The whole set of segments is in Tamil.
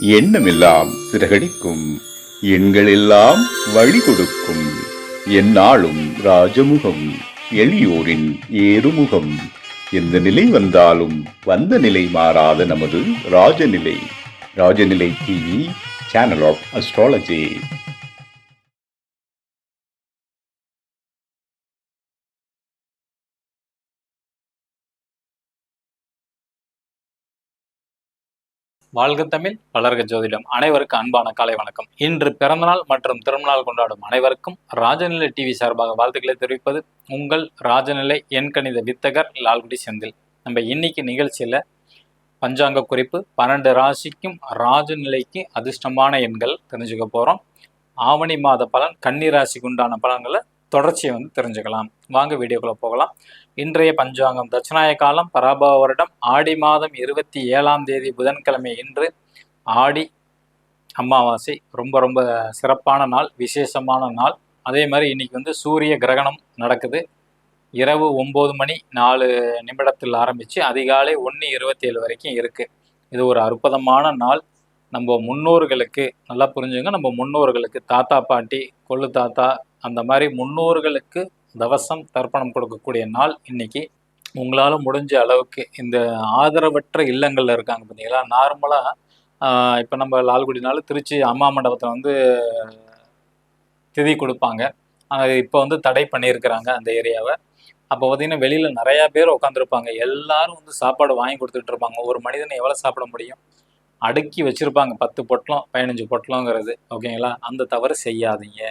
எண்ணமெல்லாம் சிறகடிக்கும், எண்களெல்லாம் வழி கொடுக்கும், எந்நாளும் ராஜமுகம், எளியோரின் ஏறுமுகம். எந்த நிலை வந்தாலும் வந்த நிலை மாறாத நமது Rajanilai. Rajanilai TV, channel of astrology. வாழ்க தமிழ், வளர்க ஜோதிடம். அனைவருக்கும் அன்பான காலை வணக்கம். இன்று பிறந்தநாள் மற்றும் திருமணநாள் கொண்டாடும் அனைவருக்கும் ராஜநிலை டிவி சார்பாக வாழ்த்துக்களை தெரிவிப்பது உங்கள் ராஜநிலை எண்கணித வித்தகர் லால்குடி செந்தில். நம்ம இன்னைக்கு நிகழ்ச்சியில பஞ்சாங்க குறிப்பு, 12 ராசிக்கும் ராஜநிலைக்கு அதிர்ஷ்டமான எண்கள் தெரிஞ்சுக்க போறோம். ஆவணி மாத பலன், கன்னி ராசிக்கு உண்டான பலன்களை தொடர்ச்சியை தெரிஞ்சுக்கலாம். வாங்க வீடியோக்குள்ள போகலாம். இன்றைய பஞ்சாங்கம் தட்சிணாய காலம் பராபவ வருடம் ஆடி மாதம் 27ஆம் தேதி புதன்கிழமை. இன்று ஆடி அமாவாசை. ரொம்ப ரொம்ப சிறப்பான நாள், விசேஷமான நாள். அதே மாதிரி இன்னைக்கு சூரிய கிரகணம் நடக்குது. இரவு 9 மணி 4 நிமிடத்தில் ஆரம்பித்து அதிகாலை 1:27 வரைக்கும் இருக்குது. இது ஒரு அற்புதமான நாள். நம்ம முன்னோர்களுக்கு நல்லா புரிஞ்சுங்க, நம்ம முன்னோர்களுக்கு தாத்தா பாட்டி கொள்ளு தாத்தா அந்த மாதிரி முன்னோர்களுக்கு தவசம் தர்ப்பணம் கொடுக்கக்கூடிய நாள் இன்னைக்கு. உங்களால் முடிஞ்ச அளவுக்கு இந்த ஆதரவற்ற இல்லங்களில் இருக்காங்க பார்த்தீங்களா, நார்மலாக இப்போ நம்ம லால்குடினால திருச்சி அம்மா மண்டபத்தில் திதி கொடுப்பாங்க. இப்போ தடை பண்ணியிருக்கிறாங்க அந்த ஏரியாவை. அப்போ பார்த்தீங்கன்னா வெளியில் நிறையா பேர் உட்காந்துருப்பாங்க. எல்லாரும் சாப்பாடு வாங்கி கொடுத்துட்டு இருப்பாங்க. ஒரு மனிதனை எவ்வளோ சாப்பிட முடியும்? அடுக்கி வச்சுருப்பாங்க, 10 பொட்டலம் 15 பொட்டலங்கிறது. ஓகேங்களா? அந்த தவறு செய்யாதீங்க.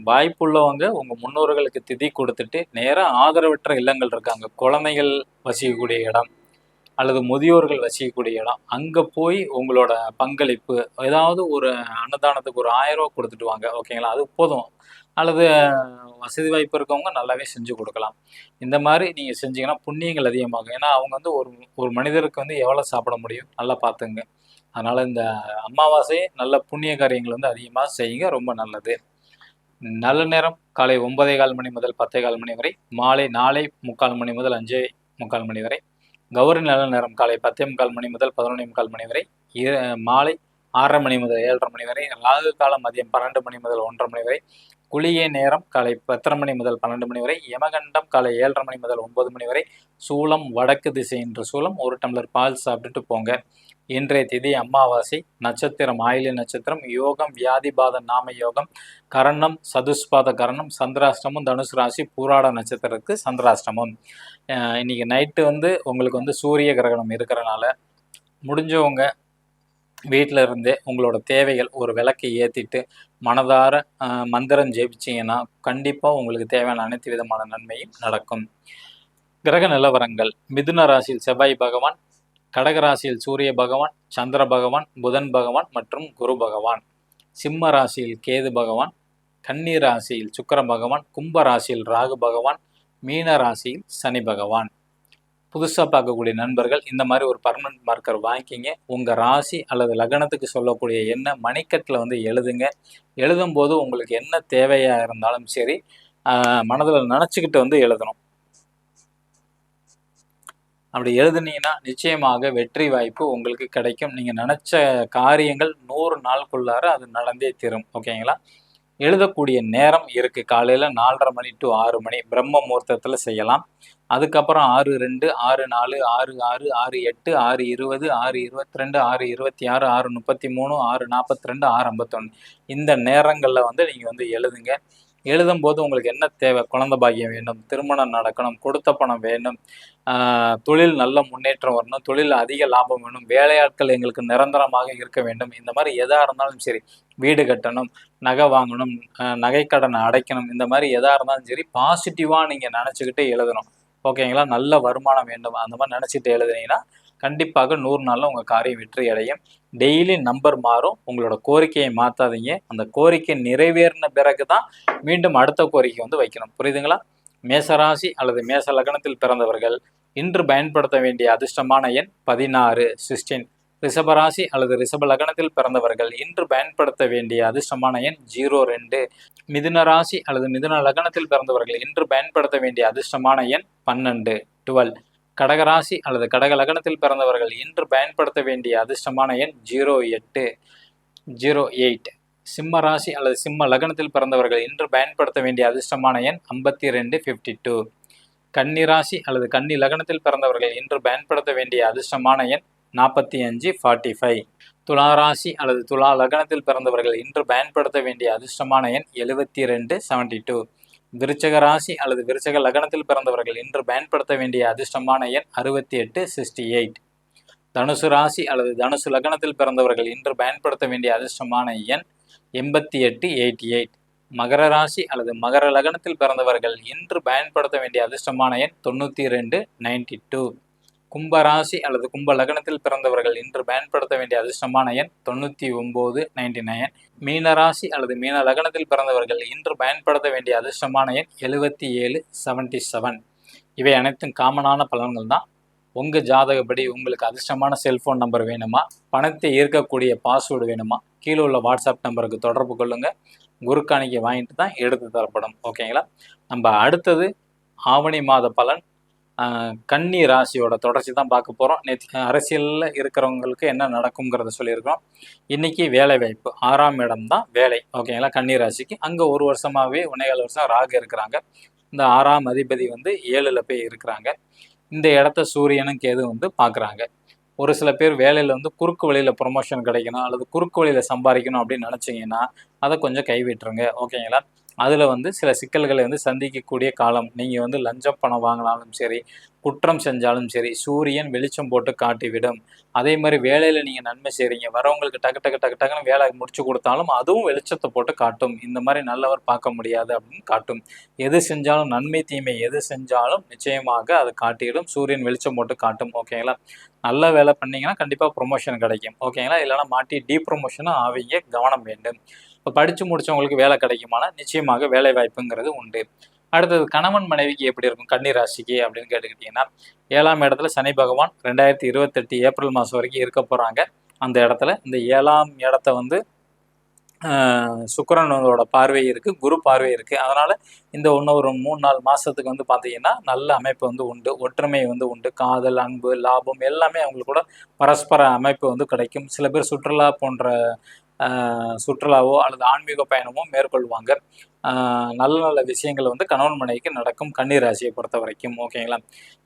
வாய்ப்புள்ளவங்க உங்கள் முன்னோர்களுக்கு திதி கொடுத்துட்டு நேராக ஆதரவற்ற இல்லங்கள் இருக்காங்க, குழந்தைகள் வசிக்கக்கூடிய இடம் அல்லது முதியோர்கள் வசிக்கக்கூடிய இடம், அங்கே போய் உங்களோட பங்களிப்பு ஏதாவது ஒரு அன்னதானத்துக்கு ஒரு 1000 ரூபா கொடுத்துட்டு வாங்க. ஓகேங்களா? அது போதும். அல்லது வசதி வாய்ப்பு இருக்கவங்க நல்லாவே செஞ்சு கொடுக்கலாம். இந்த மாதிரி நீங்கள் செஞ்சீங்கன்னா புண்ணியங்கள் அதிகமாகும். ஏன்னா அவங்க ஒரு ஒரு மனிதருக்கு எவ்வளோ சாப்பிட முடியும்? நல்லா பார்த்துங்க. அதனால் இந்த அமாவாசையை நல்ல புண்ணிய காரியங்கள் அதிகமாக செய்யுங்க, ரொம்ப நல்லது. நல்ல நேரம் காலை 9:15 மணி முதல் 10:15 மணி வரை, மாலை 4:45 மணி முதல் 5:45 மணி வரை. கௌரி நல்ல நேரம் காலை 10:45 மணி முதல் 11:45 மணி வரை, மாலை 6:30 மணி முதல் 7:30 மணி வரை. ராகு காலம் மதியம் 12 மணி முதல் 1:30 மணி வரை. குளிகை நேரம் காலை 10:30 மணி முதல் 12 மணி வரை. யமகண்டம் காலை 7:30 மணி முதல் 9 மணி வரை. சூலம் வடக்கு திசை என்ற சூலம். 1 டம்ளர் பால் சாப்பிட்டுட்டு போங்க. இன்றைய திதி அமாவாசை. நட்சத்திரம் ஆயில்ய நட்சத்திரம். யோகம் வியாதிபாத நாம யோகம். கரணம் சதுஷ்பாத கரணம். சந்திராஷ்டமும் தனுசு ராசி பூராட நட்சத்திரத்துக்கு சந்திராஷ்டமம். இன்னைக்கு நைட்டு உங்களுக்கு சூரிய கிரகணம் இருக்கிறனால முடிஞ்சவங்க வீட்டில் இருந்தே உங்களோட தேவைகள் ஒரு விளக்கை ஏற்றிட்டு மனதார மந்திரம் ஜெபிச்சிங்கன்னா கண்டிப்பாக உங்களுக்கு தேவையான அனைத்து விதமான நன்மையும் நடக்கும். கிரக நிலவரங்கள்: மிதுன ராசியில் செவ்வாய் பகவான், கடகராசியில் சூரிய பகவான், சந்திர பகவான், புதன் பகவான் மற்றும் குரு பகவான். சிம்ம ராசியில் கேது பகவான், கன்னி ராசியில் சுக்கிர பகவான், கும்ப ராசியில் ராகு பகவான், மீன ராசியில் சனி பகவான். புதுசாக பார்க்கக்கூடிய நண்பர்கள் இந்த மாதிரி ஒரு பர்மனன்ட் மார்க்கர் வாங்கிக்கிங்க. உங்கள் ராசி அல்லது லக்னத்துக்கு சொல்லக்கூடிய எண்ணை மணிக்கட்டில் எழுதுங்க. எழுதும்போது உங்களுக்கு என்ன தேவையாக இருந்தாலும் சரி மனதில் நினச்சிக்கிட்டு எழுதணும். அப்படி எழுதுனீங்கன்னா நிச்சயமாக வெற்றி வாய்ப்பு உங்களுக்கு கிடைக்கும். நீங்கள் நினச்ச காரியங்கள் 100 நாளுக்குள்ளார அது நடந்தே தீரும். ஓகேங்களா? எழுதக்கூடிய நேரம் இருக்குது. காலையில் 4:30 மணி டு 6 மணி பிரம்ம முகூர்த்தத்தில் செய்யலாம். அதுக்கப்புறம் 6:02, 6:04, 6:06, 6:08, 6:20, 6:22, 6:26, 6:33, 6:42, 6:51 இந்த நேரங்களில் நீங்கள் எழுதுங்க. எழுதும்போது உங்களுக்கு என்ன தேவை? குழந்தை பாக்கியம் வேணும், திருமணம் நடக்கணும், கொடுத்த பணம் வேணும், தொழில் நல்ல முன்னேற்றம் வரணும், தொழில் அதிக லாபம் வேணும், வேலையாட்கள் எங்களுக்கு நிரந்தரமாக இருக்க வேண்டும், இந்த மாதிரி எதாக இருந்தாலும் சரி, வீடு கட்டணும், நகை வாங்கணும், நகைக்கடனை அடைக்கணும், இந்த மாதிரி எதாக இருந்தாலும் சரி பாசிட்டிவாக நீங்கள் நினச்சிக்கிட்டு எழுதணும். ஓகேங்களா? நல்ல வருமானம் வேண்டும், அந்த மாதிரி நினச்சிட்டு எழுதுனீங்கன்னா கண்டிப்பாக 100 நாளில் உங்கள் காரியம் வெற்றி அடையும். டெய்லி நம்பர் மாறும். உங்களோட கோரிக்கையை மாற்றாதீங்க. அந்த கோரிக்கை நிறைவேறின பிறகு தான் மீண்டும் அடுத்த கோரிக்கை வைக்கணும். புரியுதுங்களா? மேசராசி அல்லது மேச லக்னத்தில் பிறந்தவர்கள் இன்று பயன்படுத்த வேண்டிய அதிர்ஷ்டமான எண் 16 16. ரிஷபராசி அல்லது ரிஷப லக்னத்தில் பிறந்தவர்கள் இன்று பயன்படுத்த வேண்டிய அதிர்ஷ்டமான எண் 02. மிதுன ராசி அல்லது மிதுன லக்னத்தில் பிறந்தவர்கள் இன்று பயன்படுத்த வேண்டிய அதிர்ஷ்டமான எண் 12 12. கடகராசி அல்லது கடக லக்னத்தில் பிறந்தவர்கள் இன்று பயன்படுத்த வேண்டிய அதிர்ஷ்டமான எண் 08. சிம்ம ராசி அல்லது சிம்ம லக்னத்தில் பிறந்தவர்கள் இன்று பயன்படுத்த வேண்டிய அதிர்ஷ்டமான எண் 52. கன்னி ராசி அல்லது கன்னி லக்னத்தில் பிறந்தவர்கள் இன்று பயன்படுத்த வேண்டிய அதிர்ஷ்டமான எண் 45. துலா ராசி அல்லது துலா லக்னத்தில் பிறந்தவர்கள் இன்று பயன்படுத்த வேண்டிய அதிர்ஷ்டமான எண் 72. விருச்சக ராசி அல்லது விருச்சக லக்னத்தில் பிறந்தவர்கள் இன்று பயன்படுத்த வேண்டிய அதிர்ஷ்டமான எண் 68. தனுசு ராசி அல்லது தனுசு லக்னத்தில் பிறந்தவர்கள் இன்று பயன்படுத்த வேண்டிய அதிர்ஷ்டமான எண் 88. மகர ராசி அல்லது மகர லக்னத்தில் பிறந்தவர்கள் இன்று பயன்படுத்த வேண்டிய அதிர்ஷ்டமான எண் 92. கும்ப ராசி அல்லது கும்ப லக்னத்தில் பிறந்தவர்கள் இன்று பயன்படுத்த வேண்டிய அதிர்ஷ்டமான எண் 99. மீன ராசி அல்லது மீன லக்னத்தில் பிறந்தவர்கள் இன்று பயன்படுத்த வேண்டிய அதிர்ஷ்டமான எண் 77. இவை அனைத்தும் காமனான பலன்கள் தான். உங்கள் ஜாதகப்படி உங்களுக்கு அதிர்ஷ்டமான செல்ஃபோன் நம்பர் வேணுமா, பணத்தை ஈர்க்கக்கூடிய பாஸ்வேர்டு வேணுமா, கீழே உள்ள வாட்ஸ்அப் நம்பருக்கு தொடர்பு கொள்ளுங்கள். குருக்காணிக்கை வாங்கிட்டு தான் எடுத்து தரப்படும். ஓகேங்களா? நம்ம அடுத்தது ஆவணி மாத பலன் கன்னி ராசியோட தொடர்ச்சி தான் பார்க்க போகிறோம். நேற்று அரசியலில் இருக்கிறவங்களுக்கு என்ன நடக்குங்கிறத சொல்லியிருக்கிறோம். இன்றைக்கி வேலை வாய்ப்பு 6ஆம் இடம் தான் வேலை. ஓகேங்களா? கன்னி ராசிக்கு அங்கே 1 வருஷமாகவே 1.25 வருஷம் ராகு இருக்கிறாங்க. இந்த 6ஆம் அதிபதி 7ல் போய் இருக்கிறாங்க. இந்த இடத்த சூரியனும் கேது பார்க்குறாங்க. ஒரு சில பேர் வேலையில் குறுக்கு வழியில் ப்ரொமோஷன் கிடைக்கணும் அல்லது குறுக்கு வழியில் சம்பாதிக்கணும் அப்படின்னு நினச்சிங்கன்னா அதை கொஞ்சம் கைவிட்டுருங்க. ஓகேங்களா? அதில் சில சிக்கல்களை சந்திக்கக்கூடிய காலம். நீங்கள் லஞ்சம் பணம் வாங்கினாலும் சரி, குற்றம் செஞ்சாலும் சரி, சூரியன் வெளிச்சம் போட்டு காட்டிவிடும். அதே மாதிரி வேலையில் நீங்கள் நன்மை செய்கிறீங்க, வரவங்களுக்கு டக்குன்னு வேலை முடிச்சு கொடுத்தாலும் அதுவும் வெளிச்சத்தை போட்டு காட்டும். இந்த மாதிரி நல்லவர் பார்க்க முடியாது அப்படின்னு காட்டும். எது செஞ்சாலும் நன்மை தீமை எது செஞ்சாலும் நிச்சயமாக அது காட்டிடும். சூரியன் வெளிச்சம் போட்டு காட்டும். ஓகேங்களா? நல்ல வேலை பண்ணீங்கன்னா கண்டிப்பாக ப்ரொமோஷன் கிடைக்கும். ஓகேங்களா? இல்லைனா மாட்டி டீப்ரொமோஷனும் ஆவீங்க. கவனம் வேண்டும். இப்போ படித்து முடித்தவங்களுக்கு வேலை கிடைக்குமானா நிச்சயமாக வேலை வாய்ப்புங்கிறது உண்டு. அடுத்தது கணவன் மனைவிக்கு எப்படி இருக்கும் கன்னி ராசிக்கு அப்படின்னு கேட்டுக்கிட்டிங்கன்னா, 7ஆம் இடத்துல சனி பகவான் 2028 ஏப்ரல் மாதம் வரைக்கும் இருக்க போகிறாங்க. அந்த இடத்துல இந்த 7ஆம் இடத்த சுக்கிரனோட பார்வை இருக்குது, குரு பார்வை இருக்குது. அதனால் இந்த ஒரு 3-4 மாதத்துக்கு பார்த்தீங்கன்னா நல்ல அமைப்பு உண்டு. ஒற்றுமை உண்டு. காதல், அன்பு, லாபம் எல்லாமே அவங்களுக்கு கூட பரஸ்பர அமைப்பு கிடைக்கும். சில பேர் சுற்றுலா போன்ற சுற்றுலாவோ அல்லது ஆன்மீக பயணமோ மேற்கொள்வாங்க. நல்ல நல்ல விஷயங்கள் கணவன் மனைவிக்கு நடக்கும் கன்னி ராசியை பொறுத்த வரைக்கும். ஓகேங்களா?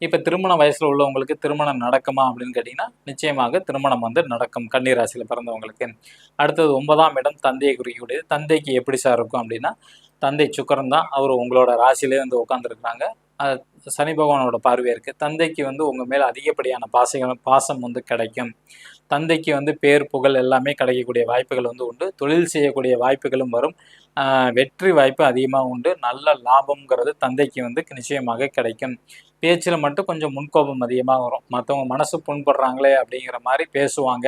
இப்போ திருமண வயசில் உள்ளவங்களுக்கு திருமணம் நடக்குமா அப்படின்னு கேட்டிங்கன்னா நிச்சயமாக திருமணம் நடக்கும் கன்னி ராசியில் பிறந்தவங்களுக்கு. அடுத்தது 9ஆம் இடம் தந்தையை குறிக்கக்கூடியது. தந்தைக்கு எப்படி சார் இருக்கும் அப்படின்னா, தந்தை சுக்கிரன் தான். அவர் உங்களோட ராசியிலே உட்காந்துருக்குறாங்க. சனி பகவானோட பார்வை இருக்குது. தந்தைக்கு உங்கள் மேலே அதிகப்படியான பாசம் கிடைக்கும். தந்தைக்கு பேர் புகழ் எல்லாமே கிடைக்கக்கூடிய வாய்ப்புகள் உண்டு. தொழில் செய்யக்கூடிய வாய்ப்புகளும் வரும். வெற்றி வாய்ப்பு அதிகமாக உண்டு. நல்ல லாபம்ங்கிறது தந்தைக்கு நிச்சயமாக கிடைக்கும். பேச்சில் மட்டும் கொஞ்சம் முன்கோபம் அதிகமாக வரும். மற்றவங்க மனசு புண்படுறாங்களே அப்படிங்கிற மாதிரி பேசுவாங்க.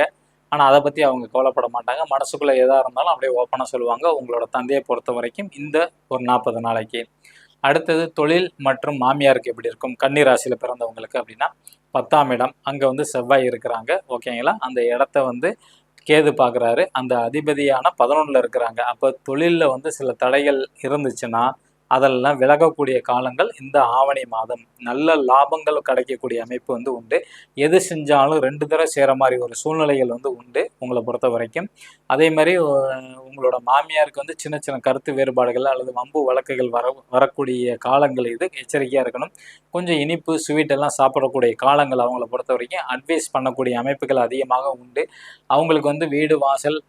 ஆனால் அதை பற்றி அவங்க கவலைப்பட மாட்டாங்க. மனசுக்குள்ளே எதாக இருந்தாலும் அப்படியே ஓப்பனாக சொல்லுவாங்க. உங்களோட தந்தையை பொறுத்த வரைக்கும் இந்த ஒரு 40 நாளைக்கு. அடுத்தது தொழில் மற்றும் மாமியாருக்கு எப்படி இருக்கும் கன்னி ராசியில் பிறந்தவங்களுக்கு அப்படின்னா, 10ஆம் இடம் அங்கே செவ்வாய் இருக்கிறாங்க. ஓகேங்களா? அந்த இடத்த கேது பார்க்குறாரு. அந்த அதிபதியான 11ல் இருக்கிறாங்க. அப்போ தொழிலில் சில தடைகள் இருந்துச்சுன்னா அதெல்லாம் விலகக்கூடிய காலங்கள் இந்த ஆவணி மாதம். நல்ல லாபங்கள் கிடைக்கக்கூடிய அமைப்பு உண்டு. எது செஞ்சாலும் 2 தடவை செய்கிற மாதிரி ஒரு சூழ்நிலைகள் உண்டு உங்களை பொறுத்த வரைக்கும். அதே மாதிரி உங்களோட மாமியாருக்கு சின்ன சின்ன கருத்து வேறுபாடுகள் அல்லது வம்பு வழக்குகள் வரக்கூடிய காலங்கள் இது. எச்சரிக்கையாக இருக்கணும். கொஞ்சம் இனிப்பு ஸ்வீட் எல்லாம் சாப்பிடக்கூடிய காலங்கள் அவங்கள பொறுத்த வரைக்கும். அட்வைஸ் பண்ணக்கூடிய அமைப்புகள் அதிகமாக உண்டு. அவங்களுக்கு வீடு வாசல்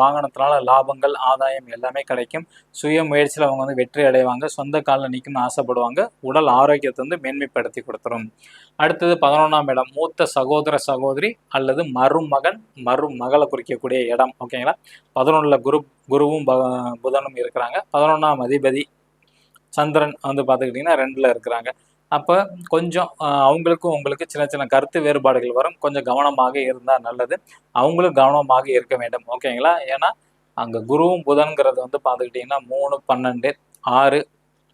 வாகனத்தினால லாபங்கள் ஆதாயம் எல்லாமே கிடைக்கும். சுய முயற்சியில் அவங்க வெற்றி அடைவாங்க. சொந்த காலில் நிற்கணும்னு ஆசைப்படுவாங்க. உடல் ஆரோக்கியத்தை மேன்மைப்படுத்தி கொடுத்துரும். அடுத்தது 11ஆம் இடம் மூத்த சகோதர சகோதரி அல்லது மருமகளை குறிக்கக்கூடிய இடம். ஓகேங்களா? 11ல் குருவும் புதனும் இருக்கிறாங்க. 11ஆம் அதிபதி சந்திரன் பார்த்துக்கிட்டிங்கன்னா 2ல் இருக்கிறாங்க. அப்போ கொஞ்சம் அவங்களுக்கும் உங்களுக்கு சின்ன சின்ன கருத்து வேறுபாடுகள் வரும். கொஞ்சம் கவனமாக இருந்தால் நல்லது. அவங்களும் கவனமாக இருக்க வேண்டும். ஓகேங்களா? ஏன்னா அங்கே குருவும் புதன்கிறது பார்த்துக்கிட்டிங்கன்னா 3, 12, 6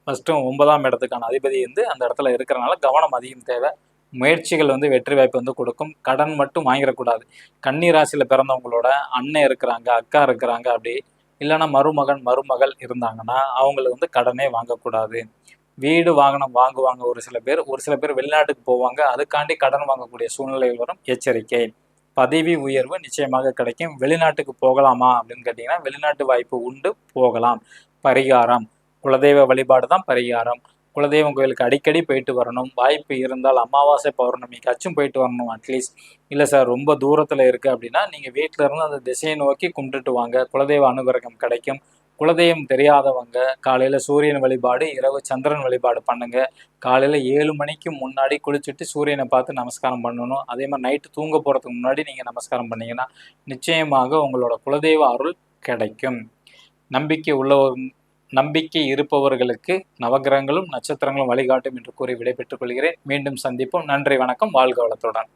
ஃபஸ்ட்டு 9ஆம் இடத்துக்கான அதிபதி அந்த இடத்துல இருக்கிறனால கவனம் அதிகம் தேவை. முயற்சிகள் வெற்றி வாய்ப்பு கொடுக்கும். கடன் மட்டும் வாங்கிடக்கூடாது. கன்னி ராசியில் பிறந்தவங்களோட அண்ணன் இருக்கிறாங்க, அக்கா இருக்கிறாங்க, அப்படி இல்லைன்னா மருமகன் மருமகள் இருந்தாங்கன்னா அவங்களுக்கு கடனே வாங்கக்கூடாது. வீடு வாகனம் வாங்குவாங்க ஒரு சில பேர் வெளிநாட்டுக்கு போவாங்க, அதுக்காண்டி கடன் வாங்கக்கூடிய சூழ்நிலைகள் வரும், எச்சரிக்கை. பதவி உயர்வு நிச்சயமாக கிடைக்கும். வெளிநாட்டுக்கு போகலாமா அப்படின்னு கேட்டிங்கன்னா வெளிநாட்டு வாய்ப்பு உண்டு, போகலாம். பரிகாரம் குலதெய்வ வழிபாடு தான் பரிகாரம். குலதெய்வம் கோயிலுக்கு அடிக்கடி போயிட்டு வரணும். வாய்ப்பு இருந்தால் அமாவாசை பௌர்ணமிக்காச்சும் போயிட்டு வரணும் அட்லீஸ்ட். இல்லை சார் ரொம்ப தூரத்தில் இருக்குது அப்படின்னா நீங்கள் வீட்டில் இருந்து அந்த திசையை நோக்கி கும்பிட்டுட்டு வாங்க, குலதெய்வ அனுகிரகம் கிடைக்கும். குலதெய்வம் தெரியாதவங்க காலையில் சூரியன் வழிபாடு, இரவு சந்திரன் வழிபாடு பண்ணுங்க. காலையில் 7 மணிக்கு முன்னாடி குளிச்சுட்டு சூரியனை பார்த்து நமஸ்காரம் பண்ணணும். அதே மாதிரி நைட்டு தூங்க போகிறதுக்கு முன்னாடி நீங்கள் நமஸ்காரம் பண்ணீங்கன்னா நிச்சயமாக உங்களோட குலதெய்வ அருள் கிடைக்கும். நம்பிக்கை இருப்பவர்களுக்கு நவகிரகங்களும் நட்சத்திரங்களும் வழிகாட்டும் என்று கூறி விடைபெற்றுக் கொள்கிறேன். மீண்டும் சந்திப்போம். நன்றி, வணக்கம், வாழ்க வளத்துடன்.